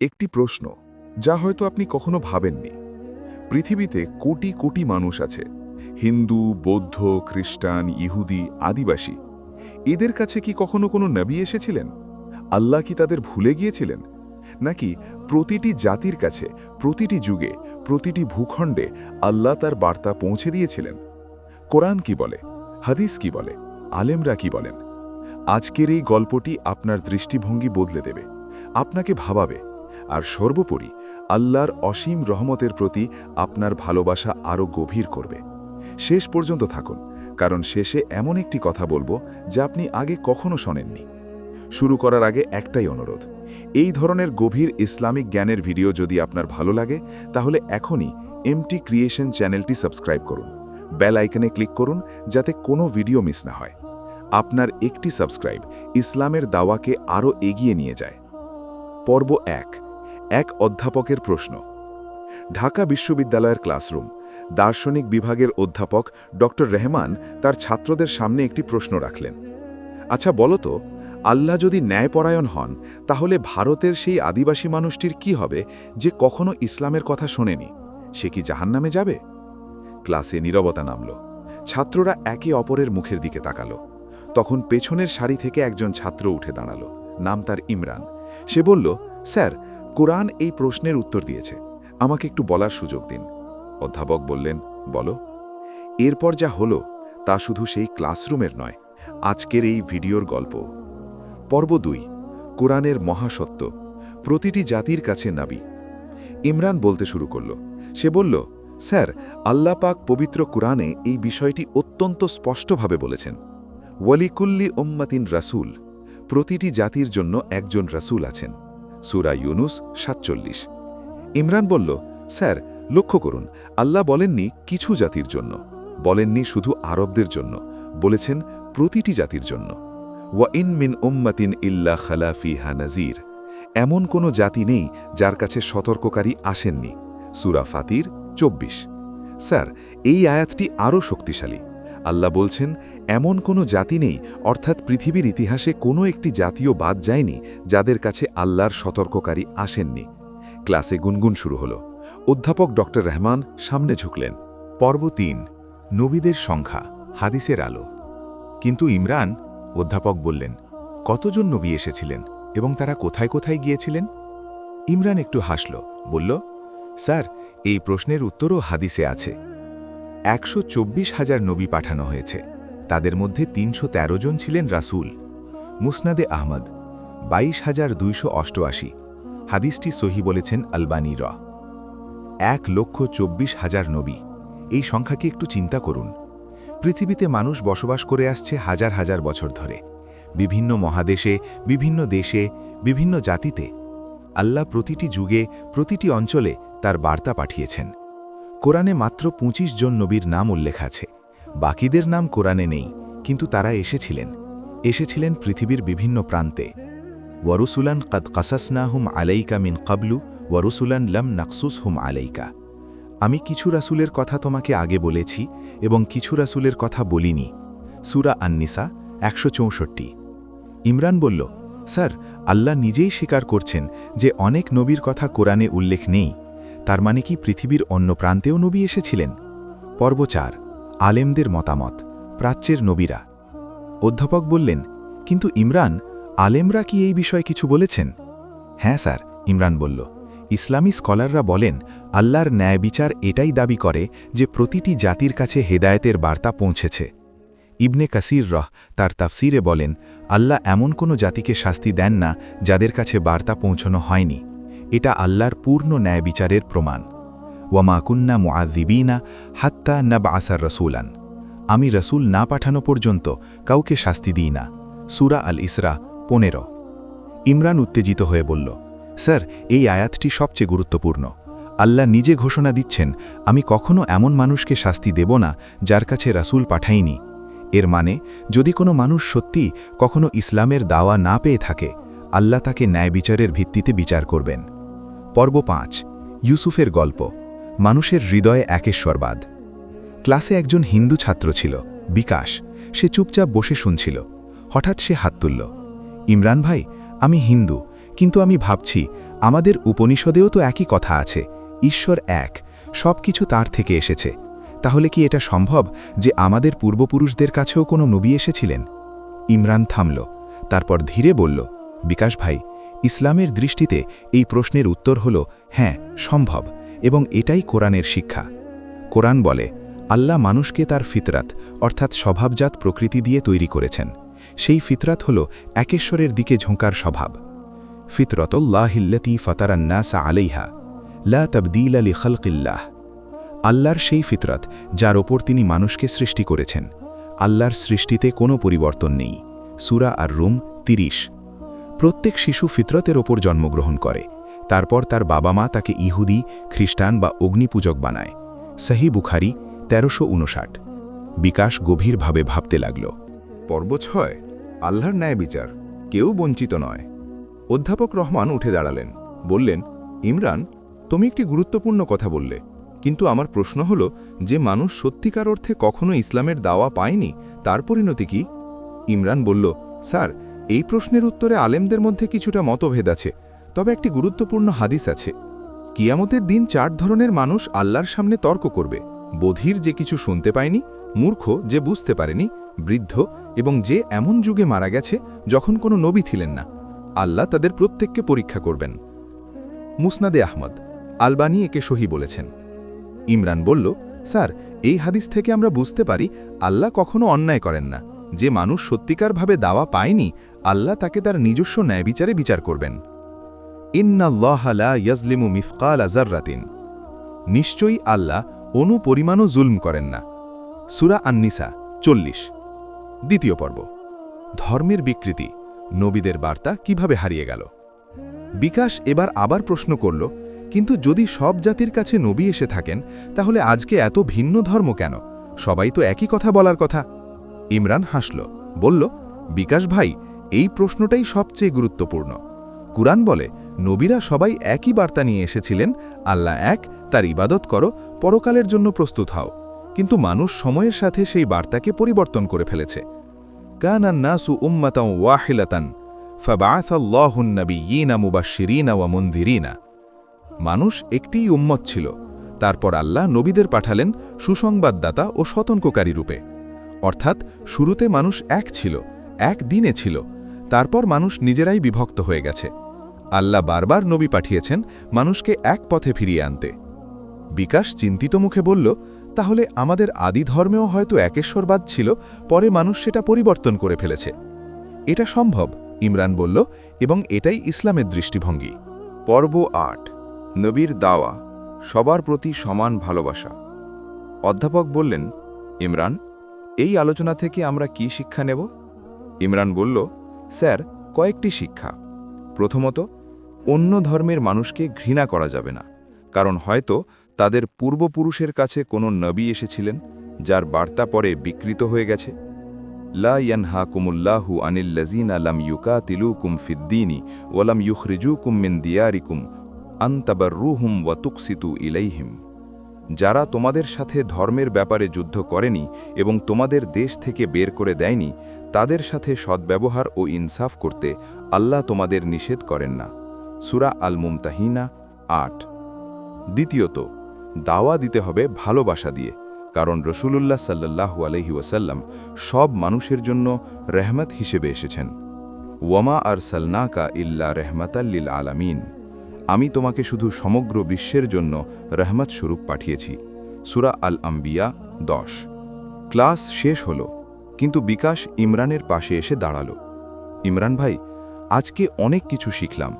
একটি প্রশ্ন যা হয়তো আপনি কখনো ভাবেননি। পৃথিবীতে কোটি কোটি মানুষ আছে, হিন্দু, বৌদ্ধ, খ্রিস্টান, ইহুদি, আদিবাসী। এদের কাছে কি কখনো কোনো নবী এসেছিলেন? আল্লাহ কি তাদের ভুলে গিয়েছিলেন? নাকি প্রতিটি জাতির কাছে, প্রতিটি যুগে, প্রতিটি ভূখণ্ডে আল্লাহ তার বার্তা পৌঁছে দিয়েছিলেন? কোরআন কি বলে? হাদিস কি বলে? আলেমরা কি বলেন? আজকের এই গল্পটি আপনার দৃষ্টিভঙ্গি বদলে দেবে, আপনাকে ভাবাবে, আর সর্বোপরি আল্লাহর অসীম রহমতের প্রতি আপনার ভালোবাসা আরও গভীর করবে। শেষ পর্যন্ত থাকুন, কারণ শেষে এমন একটি কথা বলবো যা আপনি আগে কখনো শোনেননি। শুরু করার আগে একটাই অনুরোধ, এই ধরনের গভীর ইসলামিক জ্ঞানের ভিডিও যদি আপনার ভালো লাগে তাহলে এখনই এমটি ক্রিয়েশন চ্যানেলটি সাবস্ক্রাইব করুন, বেল আইকনে ক্লিক করুন যাতে কোনো ভিডিও মিস না হয়। আপনার একটি সাবস্ক্রাইব ইসলামের দাওয়াকে আরও এগিয়ে নিয়ে যায়। পর্ব এক অধ্যাপকের প্রশ্ন। ঢাকা বিশ্ববিদ্যালয়ের ক্লাসরুম। দার্শনিক বিভাগের অধ্যাপক ডক্টর রেহমান তার ছাত্রদের সামনে একটি প্রশ্ন রাখলেন। আচ্ছা বলো তো, আল্লাহ যদি ন্যায়পরায়ণ হন, তাহলে ভারতের সেই আদিবাসী মানুষটির কি হবে যে কখনো ইসলামের কথা শোনেনি? সে কি জাহান্নামে যাবে? ক্লাসে নীরবতা নামল। ছাত্ররা একে অপরের মুখের দিকে তাকালো। তখন পেছনের সারি থেকে একজন ছাত্র উঠে দাঁড়ালো। নাম তার ইমরান। সে বলল, স্যার, কোরআন এই প্রশ্নের উত্তর দিয়েছে, আমাকে একটু বলার সুযোগ দিন। অধ্যাপক বললেন, বলো। এরপর যা হলো তা শুধু সেই ক্লাসরুমের নয়, আজকের এই ভিডিওর গল্প। পর্ব 2, কোরআনের মহাসত্য, প্রতিটি জাতির কাছে নবী। ইমরান বলতে শুরু করল। সে বলল, স্যার, আল্লাহ পাক পবিত্র কোরআনে এই বিষয়টি অত্যন্ত স্পষ্টভাবে বলেছেন, ওয়ালিকুল্লি উম্মাতিন রাসূল, প্রতিটি জাতির জন্য একজন রাসূল আছেন। সূরা ইউনুস 47। ইমরান বলল, স্যার, লক্ষ্য করুন, আল্লাহ বলেননি কিছু জাতির জন্য, বলেননি শুধু আরবদের জন্য, বলেছেন প্রতিটি জাতির জন্য। ওয়া ইন মিন উম্মাতিন ইল্লা খালা ফিহা নাযীর, এমন কোনো জাতি নেই যার কাছে সতর্ককারী আসেননি। সূরা ফাতির 24। স্যার, এই আয়াতটি আরও শক্তিশালী। আল্লাহ বলছেন, এমন কোনো জাতি নেই, অর্থাৎ পৃথিবীর ইতিহাসে কোনো একটি জাতীয় বাদ যায়নি যাদের কাছে আল্লাহর সতর্ককারী আসেননি। ক্লাসে গুনগুন শুরু হলো। অধ্যাপক ডক্টর রহমান সামনে ঝুঁকলেন। পর্ব 3, নবীদের সংখ্যা, হাদিসের আলো। কিন্তু ইমরান, অধ্যাপক বললেন, কতজন নবী এসেছিলেন এবং তারা কোথায় কোথায় গিয়েছিলেন? ইমরান একটু হাসল, বলল, স্যার, এই প্রশ্নের উত্তরও হাদিসে আছে। 124,000 নবী পাঠানো হয়েছে, তাদের মধ্যে 313 জন ছিলেন রাসূল। মুসনাদে আহমদ 22,288, হাদিসটি সহি বলেছেন আলবানী র। 1,24,000 নবী, এই সংখ্যাকে একটু চিন্তা করুন। পৃথিবীতে মানুষ বসবাস করে আসছে হাজার হাজার বছর ধরে, বিভিন্ন মহাদেশে, বিভিন্ন দেশে, বিভিন্ন জাতিতে। আল্লাহ প্রতিটি যুগে, প্রতিটি অঞ্চলে তার বার্তা পাঠিয়েছেন। কোরআনে মাত্র 25 জন নবীর নাম উল্লেখ আছে, বাকিদের নাম কোরআনে নেই, কিন্তু তারা এসেছিলেন পৃথিবীর বিভিন্ন প্রান্তে। ওয়ারুসুলান কাদ কাসাসনাহুম আলাইকা মিন কাবলু ওয়ারুসুলান লাম নাকসুসহুম আলাইকা, আমি কিছু রাসূলের কথা তোমাকে আগে বলেছি এবং কিছু রাসূলের কথা বলিনি। সূরা আন-নিসা 164। ইমরান বলল, স্যার, আল্লাহ নিজেই স্বীকার করছেন যে অনেক নবীর কথা কোরআনে উল্লেখ নেই, তার মানে কি পৃথিবীর অন্য প্রান্তেও নবী এসেছিলেন? পর্ব 4, আলেমদের মতামত, প্রাচ্যের নবীরা। অধ্যাপক বললেন, কিন্তু ইমরান, আলেমরা কি এই বিষয়ে কিছু বলেছেন? হ্যাঁ স্যার, ইমরান বলল, ইসলামী স্কলাররা বলেন, আল্লাহর ন্যায় বিচার এটাই দাবি করে যে প্রতিটি জাতির কাছে হেদায়েতের বার্তা পৌঁছেছে। ইবনে কাসির তার তাফসিরে বলেন, আল্লাহ এমন কোনো জাতিকে শাস্তি দেন না যাদের কাছে বার্তা পৌঁছানো হয়নি। এটা আল্লাহর পূর্ণ ন্যায় বিচারের প্রমাণ। ওয়ামা কুন্না মুআযিবিনা হাত্তা নাবআসা রাসূলান, আমি রাসূল না পাঠানো পর্যন্ত কাউকে শাস্তি দিই না। সূরা আল ইসরা 15। ইমরান উত্তেজিত হয়ে বলল, স্যার, এই আয়াতটি সবচেয়ে গুরুত্বপূর্ণ। আল্লাহ নিজে ঘোষণা দিচ্ছেন, আমি কখনো এমন মানুষকে শাস্তি দেব না যার কাছে রাসূল পাঠাইনি। এর মানে, যদি কোনো মানুষ সত্যি কখনো ইসলামের দাওয়া না পেয়ে থাকে, আল্লাহ তাকে ন্যায় বিচারের ভিত্তিতে বিচার করবেন। পর্ব 5, ইউসুফের গল্প, মানুষের হৃদয়ে একেশ্বরবাদ। ক্লাসে একজন হিন্দু ছাত্র ছিল, বিকাশ। সে চুপচাপ বসে শুনছিল। হঠাৎ সে হাত তুলল। ইমরান ভাই, আমি হিন্দু, কিন্তু আমি ভাবছি আমাদের উপনিষদেও তো একই কথা আছে, ঈশ্বর এক, সব কিছু তার থেকে এসেছে। তাহলে কি এটা সম্ভব যে আমাদের পূর্বপুরুষদের কাছেও কোনো নবী এসেছিলেন? ইমরান থামল, তারপর ধীরে বলল, বিকাশ ভাই, ইসলামের দৃষ্টিতে এই প্রশ্নের উত্তর হল হ্যাঁ, সম্ভব, এবং এটাই কোরআনের শিক্ষা। কোরআন বলে, আল্লাহ মানুষকে তার ফিতরাত অর্থাৎ স্বভাবজাত প্রকৃতি দিয়ে তৈরি করেছেন। সেই ফিতরাত হল একেশ্বরের দিকে ঝোঁকার স্বভাব। ফিতরতুল্লাহিল্লাতী ফাতারান্নাসা আলাইহা, লা তাবদীলা লিখালকিল্লাহ। আল্লাহর সেই ফিতরাত যার ওপর তিনি মানুষকে সৃষ্টি করেছেন। আল্লাহর সৃষ্টিতে কোনো পরিবর্তন নেই। সূরা আর রুম ৩০। প্রত্যেক শিশু ফিতরতের ওপর জন্মগ্রহণ করে, তারপর তার বাবা মা তাকে ইহুদি, খ্রিস্টান বা অগ্নিপূজক বানায়। সহি বুখারি ১৩৫৯। বিকাশ গভীরভাবে ভাবতে লাগল। পর্ব ৬, আল্লাহর ন্যায় বিচার, কেউ বঞ্চিত নয়। অধ্যাপক রহমান উঠে দাঁড়ালেন, বললেন, ইমরান, তুমি একটি গুরুত্বপূর্ণ কথা বললে, কিন্তু আমার প্রশ্ন হল, যে মানুষ সত্যিকার অর্থে কখনো ইসলামের দাওয়া পায়নি, তার পরিণতি কি? ইমরান বলল, স্যার, এই প্রশ্নের উত্তরে আলেমদের মধ্যে কিছুটা মতভেদ আছে, তবে একটি গুরুত্বপূর্ণ হাদিস আছে। কিয়ামতের দিন ৪ ধরনের মানুষ আল্লাহর সামনে তর্ক করবে: বধির, যে কিছু শুনতে পায়নি; মূর্খ, যে বুঝতে পারেনি; বৃদ্ধ, এবং যে এমন যুগে মারা গেছে যখন কোনো নবী ছিলেন না। আল্লাহ তাদের প্রত্যেককে পরীক্ষা করবেন। মুসনাদে আহমদ, আলবানী একে সহি বলেছেন। ইমরান বলল, স্যার, এই হাদিস থেকে আমরা বুঝতে পারি আল্লাহ কখনো অন্যায় করেন না। যে মানুষ সত্যিকারভাবে দাওয়া পায়নি, আল্লাহ তাকে তার নিজস্ব ন্যায়বিচারে বিচার করবেন। ইন্নাল্লাহা লা ইয়াজলিমু মিসকালা যাররাতিন, নিশ্চয়ই আল্লাহ অণু পরিমাণও জুলম করেন না। সূরা আন-নিসা ৪০। দ্বিতীয় পর্ব, ধর্মের বিকৃতি, নবীদের বার্তা কিভাবে হারিয়ে গেল। বিকাশ এবার আবার প্রশ্ন করল, কিন্তু যদি সব জাতির কাছে নবী এসে থাকেন, তাহলে আজকে এত ভিন্ন ধর্ম কেন? সবাই তো একই কথা বলার কথা। ইমরান হাসল, বলল, বিকাশ ভাই, এই প্রশ্নটাই সবচেয়ে গুরুত্বপূর্ণ। কুরআন বলে, নবীরা সবাই একই বার্তা নিয়ে এসেছিলেন, আল্লাহ এক, তার ইবাদত করো, পরকালের জন্য প্রস্তুত হও। কিন্তু মানুষ সময়ের সাথে সেই বার্তাকে পরিবর্তন করে ফেলেছে। কানান নাসু উম্মাতাও ওয়াহিলাতান ফাবাআসাল্লাহুন নাবিয়্যিনা মুবাশশিরিনা ওয়া মুনযিরিনা। মানুষ একটিই উম্মত ছিল, তারপর আল্লাহ নবীদের পাঠালেন সুসংবাদদাতা ও সতর্ককারী রূপে। অর্থাৎ শুরুতে মানুষ এক ছিল, এক দিনে ছিল, তারপর মানুষ নিজেরাই বিভক্ত হয়ে গেছে। আল্লাহ বারবার নবী পাঠিয়েছেন মানুষকে এক পথে ফিরিয়ে আনতে। বিকাশ চিন্তিত মুখে বলল, তাহলে আমাদের আদি ধর্মেও হয়তো একেশ্বরবাদ ছিল, পরে মানুষ সেটা পরিবর্তন করে ফেলেছে। এটা সম্ভব, ইমরান বলল, এবং এটাই ইসলামের দৃষ্টিভঙ্গি। পর্ব ৮, নবীর দাওয়া, সবার প্রতি সমান ভালোবাসা। অধ্যাপক বললেন, ইমরান, এই আলোচনা থেকে আমরা কি শিক্ষা নেব? ইমরান বলল, স্যার, কয়েকটি শিক্ষা। প্রথমত, অন্য ধর্মের মানুষকে ঘৃণা করা যাবে না, কারণ হয়তো তাদের পূর্বপুরুষের কাছে কোনো নবী এসেছিলেন যার বার্তা পরে বিকৃত হয়ে গেছে। লা ইয়ানহাকুমুল্লাহু আনিল্লাযীনা লাম ইউকাতিলুকুম ফিদ্দীনি ওয়া লাম ইউখরিজুকুম মিন দিয়ারিকুম আন তাবাররুহুম ওয়া তুকসিতু ইলাইহিম। যারা তোমাদের সাথে ধর্মের ব্যাপারে যুদ্ধ করেনি এবং তোমাদের দেশ থেকে বের করে দেয়নি, তাদের সাথে সদ্ব্যবহার ও ইনসাফ করতে আল্লাহ তোমাদের নিষেধ করেন না। সূরা আল মুমতাহিনা ৮। দ্বিতীয়ত, দাওয়া দিতে হবে ভালোবাসা দিয়ে, কারণ রাসূলুল্লাহ সাল্লাল্লাহু আলাইহি ওয়াসাল্লাম সব মানুষের জন্য রহমত হিসেবে এসেছেন। ওয়ামা আরসালনাকা ইল্লা রাহমাতাল লিল আলামিন, আমি তোমাকে শুধু সমগ্র বিশ্বের জন্য রহমত স্বরূপ পাঠিয়েছি। সূরা আল আম্বিয়া ১০। ক্লাস শেষ হল, কিন্তু বিকাশ ইমরানের পাশে এসে দাঁড়াল। ইমরান ভাই, আজকে অনেক কিছু শিখলাম,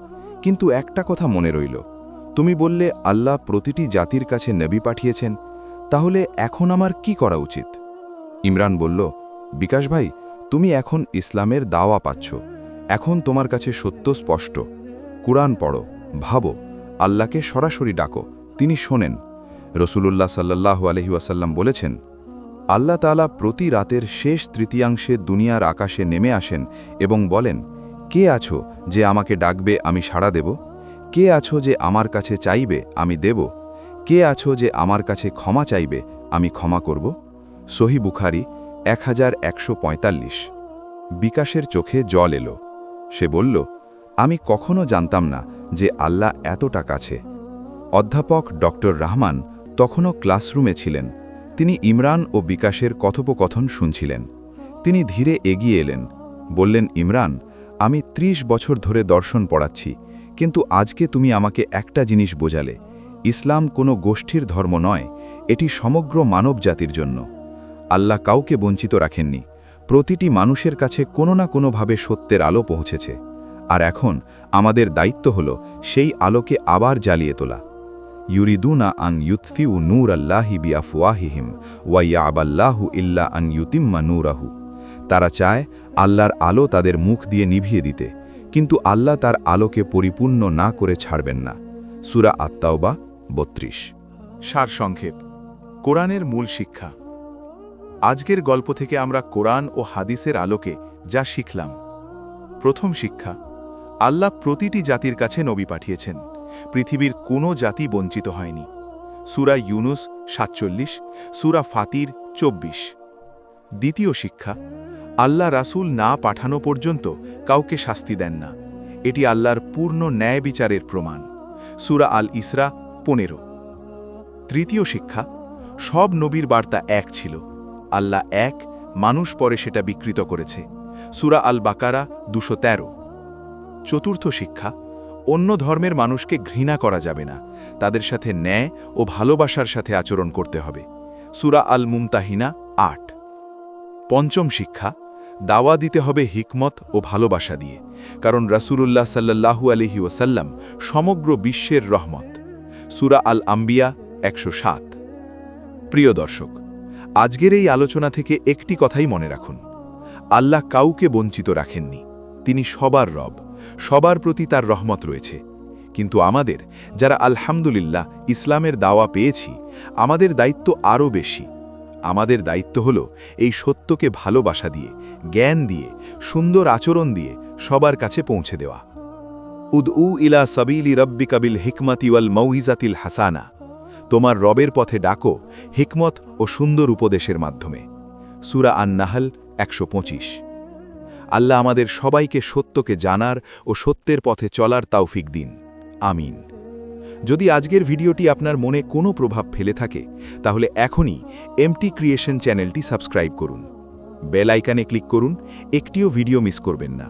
কিন্তু একটা কথা মনে রইল। তুমি বললে আল্লাহ প্রতিটি জাতির কাছে নবী পাঠিয়েছেন, তাহলে এখন আমার কি করা উচিত? ইমরান বলল, বিকাশ ভাই, তুমি এখন ইসলামের দাওয়া পাচ্ছ, এখন তোমার কাছে সত্য স্পষ্ট। কুরআন পড়ো, ভাবো, আল্লাহকে সরাসরি ডাকো, তিনি শোনেন। রাসূলুল্লাহ সাল্লাল্লাহু আলাইহি ওয়াসাল্লাম বলেছেন, আল্লাহ তাআলা প্রতি রাতের শেষ তৃতীয়াংশে দুনিয়ার আকাশে নেমে আসেন এবং বলেন, কে আছো যে আমাকে ডাকবে, আমি সাড়া দেব? কে আছো যে আমার কাছে চাইবে, আমি দেব? কে আছো যে আমার কাছে ক্ষমা চাইবে, আমি ক্ষমা করব? সহি বুখারি 1145। বিকাশের চোখে জল এলো। সে বলল, আমি কখনো জানতাম না যে আল্লাহ এতটা কাছে। অধ্যাপক ডক্টর রহমান তখনও ক্লাসরুমে ছিলেন। তিনি ইমরান ও বিকাশের কথোপকথন শুনছিলেন। তিনি ধীরে এগিয়ে এলেন, বললেন, ইমরান, আমি ৩০ বছর ধরে দর্শন পড়াচ্ছি, কিন্তু আজকে তুমি আমাকে একটা জিনিস বোঝালে। ইসলাম কোনো গোষ্ঠীর ধর্ম নয়, এটি সমগ্র মানব জাতির জন্য। আল্লাহ কাউকে বঞ্চিত রাখেননি। প্রতিটি মানুষের কাছে কোনো না কোনোভাবে সত্যের আলো পৌঁছেছে। আর এখন আমাদের দায়িত্ব হল সেই আলোকে আবার জ্বালিয়ে তোলা। ইউরিদুনা আন ইউতফিউ নূর আল্লাহি বিআফওয়াহিহিম ওয়া ইয়াবাল্লাহু ইল্লা আন ইউতিম্মা নূরাহু। তারা চায় আল্লাহর আলো তাদের মুখ দিয়ে নিভিয়ে দিতে, কিন্তু আল্লাহ তার আলোকে পরিপূর্ণ না করে ছাড়বেন না। সূরা আত-তাওবা ৩২। সারসংক্ষেপ, কোরআনের মূল শিক্ষা। আজকের গল্প থেকে আমরা কোরআন ও হাদিসের আলোকে যা শিখলাম। প্রথম শিক্ষা, আল্লাহ প্রতিটি জাতির কাছে নবী পাঠিয়েছেন। পৃথিবীর কোনো জাতি বঞ্চিত হয়নি। সূরা ইউনুস ৪৭, সূরা ফাতির ২৪। দ্বিতীয় শিক্ষা, আল্লাহ রাসূল না পাঠানো পর্যন্ত কাউকে শাস্তি দেন না। এটি আল্লাহর পূর্ণ ন্যায় বিচারের প্রমাণ। সূরা আল ইসরা ১৫। তৃতীয় শিক্ষা, সব নবীর বার্তা এক ছিল। আল্লাহ এক, মানুষ পরে সেটা বিকৃত করেছে। সূরা আল বাকারা ২১৩। চতুর্থ শিক্ষা, অন্য ধর্মের মানুষকে ঘৃণা করা যাবে না, তাদের সাথে ন্যায় ও ভালোবাসার সাথে আচরণ করতে হবে। সূরা আল মুমতাহিনা ৮। পঞ্চম শিক্ষা, দাওয়া দিতে হবে হিকমত ও ভালোবাসা দিয়ে, কারণ রাসূলুল্লাহ সাল্লাল্লাহু আলাইহি ওয়াসাল্লাম সমগ্র বিশ্বের রহমত। সূরা আল আম্বিয়া ১০৭। প্রিয় দর্শক, আজকের এই আলোচনা থেকে একটি কথাই মনে রাখুন, আল্লাহ কাউকে বঞ্চিত রাখেননি। তিনি সবার রব, সবার প্রতি তার রহমত রয়েছে। কিন্তু আমাদের, যারা আলহামদুলিল্লাহ ইসলামের দাওয়া পেয়েছি, আমাদের দায়িত্ব আরও বেশি। আমাদের দায়িত্ব হল এই সত্যকে ভালোবাসা দিয়ে, জ্ঞান দিয়ে, সুন্দর আচরণ দিয়ে সবার কাছে পৌঁছে দেওয়া। উদউ ইলা সাবিলি রব্বিকা বিল হিকমতি ওয়াল মাউইজাতিল হাসানা। তোমার রবের পথে ডাকো হিকমত ও সুন্দর উপদেশের মাধ্যমে। সূরা আন-নাহল ১২৫। আল্লাহ আমাদের সবাইকে সত্যকে জানার ও সত্যের পথে চলার তৌফিক দিন। আমিন। যদি আজকের ভিডিওটি আপনার মনে কোনো প্রভাব ফেলে থাকে, তাহলে এখনই এমটি ক্রিয়েশন চ্যানেলটি সাবস্ক্রাইব করুন। বেল আইকনে ক্লিক করুন, একটিও ভিডিও মিস করবেন না।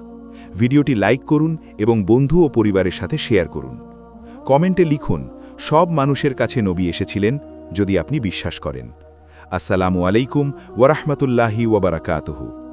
ভিডিওটি লাইক করুন এবং বন্ধু ও পরিবারের সাথে শেয়ার করুন। কমেন্টে লিখুন, সব মানুষের কাছে নবী এসেছিলেন, যদি আপনি বিশ্বাস করেন। আসসালামু আলাইকুম ওয়া রাহমাতুল্লাহি ওয়া বারাকাতুহু।